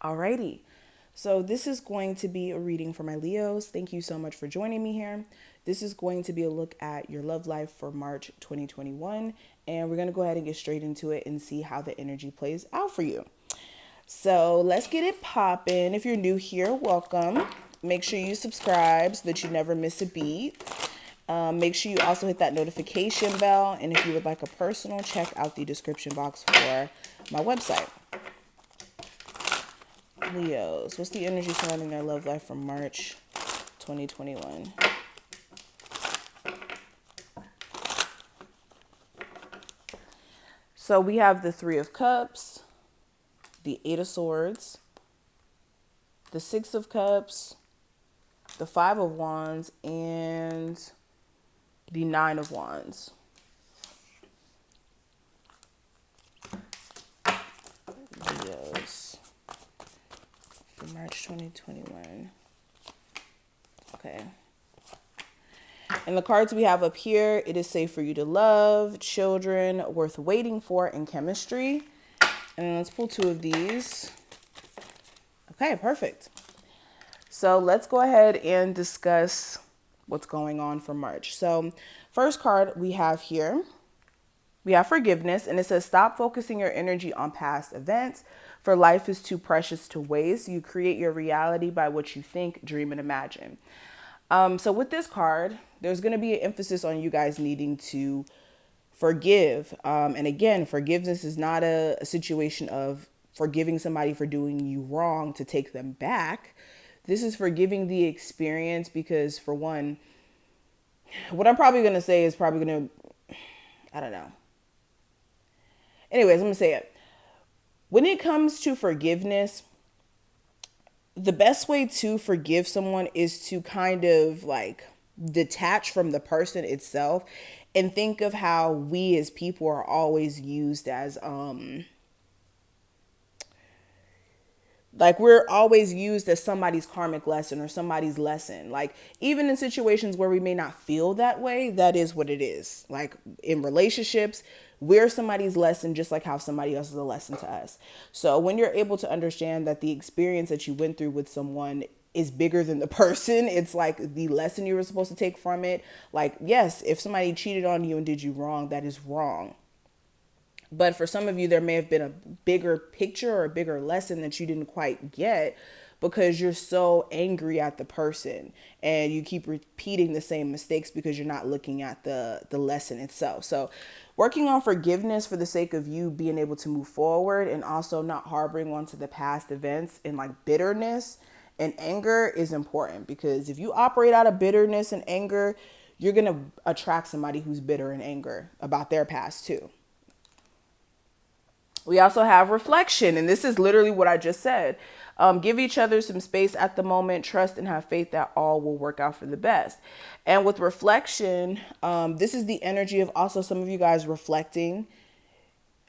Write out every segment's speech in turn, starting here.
Alrighty. So this is going to be a reading for my Leos. Thank you so much for joining me here. This is going to be a look at your love life for March 2021. And we're going to go ahead and get straight into it and see how the energy plays out for you. So let's get it popping. If you're new here, welcome. Make sure you subscribe so that you never miss a beat. Make sure you also hit that notification bell. And if you would like a personal, check out the description box for my website. Leos, what's the energy surrounding their love life from March 2021? So we have the Three of Cups, the Eight of Swords, the Six of Cups, the Five of Wands, and the Nine of Wands. Leos for March 2021. Okay. And the cards we have up here, it is safe for you to love, children, worth waiting for, and chemistry. And let's pull two of these. Okay, perfect. So let's go ahead and discuss what's going on for March. So first card we have here, we have forgiveness, and it says stop focusing your energy on past events, for life is too precious to waste. You create your reality by what you think, dream, and imagine. So with this card, there's going to be an emphasis on you guys needing to forgive. And again, forgiveness is not a situation of forgiving somebody for doing you wrong to take them back. This is forgiving the experience because, for one, what I'm probably going to say is probably going to, I don't know. Anyways, I'm going to say it. When it comes to forgiveness, the best way to forgive someone is to kind of like detach from the person itself and think of how we as people are always used as like we're always used as somebody's karmic lesson or somebody's lesson. Like even in situations where we may not feel that way, that is what it is. Like in relationships, we're somebody's lesson just like how somebody else is a lesson to us. So when you're able to understand that the experience that you went through with someone is bigger than the person, it's like the lesson you were supposed to take from it. Like, yes, if somebody cheated on you and did you wrong, that is wrong. But for some of you, there may have been a bigger picture or a bigger lesson that you didn't quite get because you're so angry at the person and you keep repeating the same mistakes because you're not looking at the lesson itself. So working on forgiveness for the sake of you being able to move forward and also not harboring onto the past events and like bitterness and anger is important, because if you operate out of bitterness and anger, you're going to attract somebody who's bitter and anger about their past too. We also have reflection, and this is literally what I just said. Give each other some space at the moment, trust and have faith that all will work out for the best. And with reflection, this is the energy of also some of you guys reflecting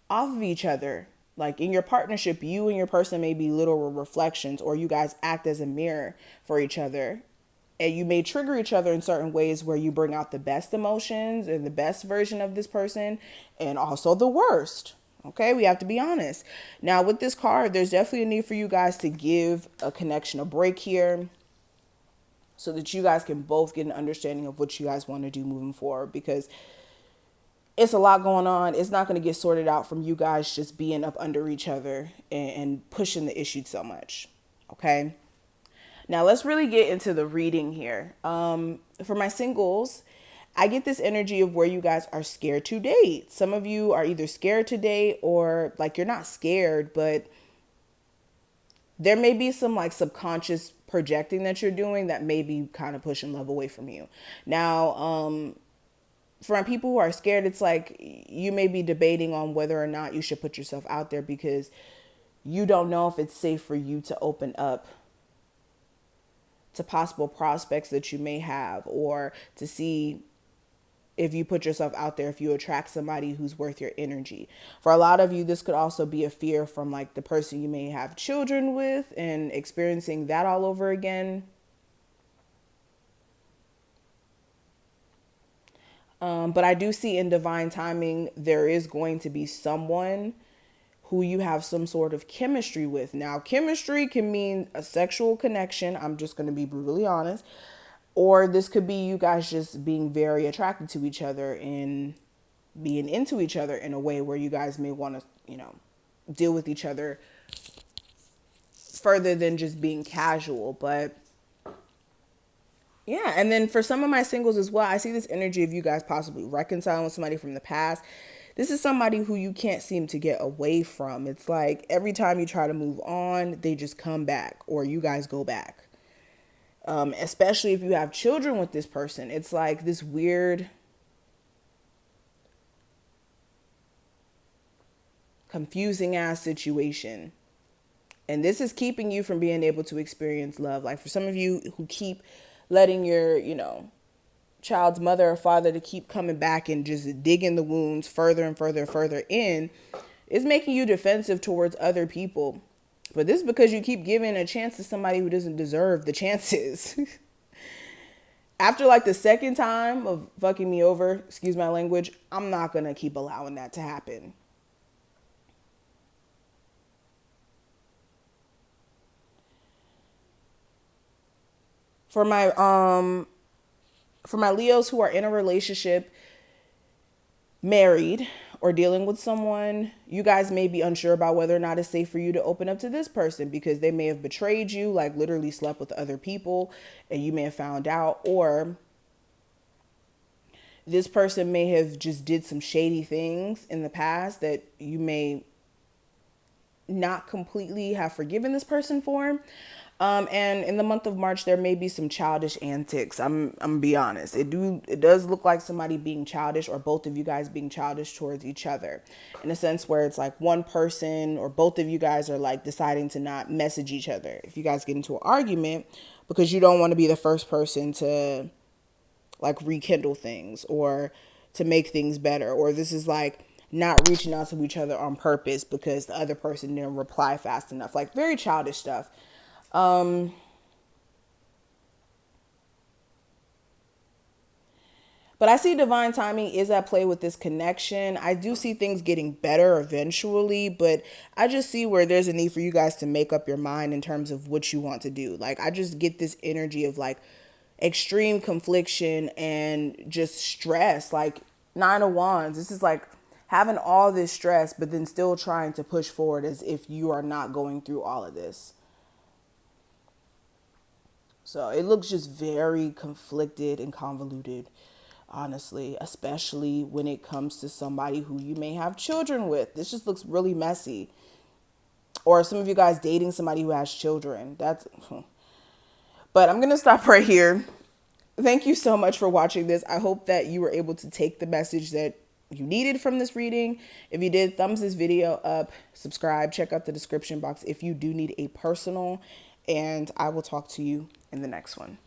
off of each other. Like in your partnership, you and your person may be literal reflections, or you guys act as a mirror for each other. And you may trigger each other in certain ways where you bring out the best emotions and the best version of this person and also the worst. Okay, we have to be honest. Now, with this card, there's definitely a need for you guys to give a connection a break here so that you guys can both get an understanding of what you guys want to do moving forward, because it's a lot going on. It's not going to get sorted out from you guys just being up under each other and pushing the issue so much. Okay. Now let's really get into the reading here. For my singles, I get this energy of where you guys are scared to date. Some of you are either scared to date or like you're not scared, but there may be some like subconscious projecting that you're doing that may be kind of pushing love away from you. Now, for my people who are scared, it's like you may be debating on whether or not you should put yourself out there because you don't know if it's safe for you to open up to possible prospects that you may have, or to see if you put yourself out there, if you attract somebody who's worth your energy. For a lot of you, this could also be a fear from like the person you may have children with and experiencing that all over again. But I do see in divine timing, there is going to be someone who you have some sort of chemistry with. Now, chemistry can mean a sexual connection. I'm just going to be brutally honest. Or this could be you guys just being very attracted to each other and being into each other in a way where you guys may want to, deal with each other further than just being casual. But yeah, and then for some of my singles as well, I see this energy of you guys possibly reconciling with somebody from the past. This is somebody who you can't seem to get away from. It's like every time you try to move on, they just come back or you guys go back. Especially if you have children with this person. It's like this weird, confusing ass situation. And this is keeping you from being able to experience love. Like for some of you who keep letting your, child's mother or father to keep coming back and just digging the wounds further and further and further in, is making you defensive towards other people. But this is because you keep giving a chance to somebody who doesn't deserve the chances. After like the second time of fucking me over, excuse my language, I'm not going to keep allowing that to happen. For my Leos who are in a relationship, married, or dealing with someone, you guys may be unsure about whether or not it's safe for you to open up to this person because they may have betrayed you, like literally slept with other people, and you may have found out, or this person may have just did some shady things in the past that you may not completely have forgiven this person for. And in the month of March, there may be some childish antics. I'm gonna be honest. It does look like somebody being childish, or both of you guys being childish towards each other, in a sense where it's like one person or both of you guys are like deciding to not message each other if you guys get into an argument, because you don't want to be the first person to like rekindle things or to make things better, or this is like not reaching out to each other on purpose because the other person didn't reply fast enough. Like very childish stuff. But I see divine timing is at play with this connection. I do see things getting better eventually, but I just see where there's a need for you guys to make up your mind in terms of what you want to do. Like I just get this energy of like extreme confliction and just stress, like Nine of Wands. This is like having all this stress, but then still trying to push forward as if you are not going through all of this. So it looks just very conflicted and convoluted, honestly, especially when it comes to somebody who you may have children with. This just looks really messy. Or some of you guys dating somebody who has children. But I'm going to stop right here. Thank you so much for watching this. I hope that you were able to take the message that you needed from this reading. If you did, thumbs this video up, subscribe, check out the description box if you do need a personal, and I will talk to you in the next one.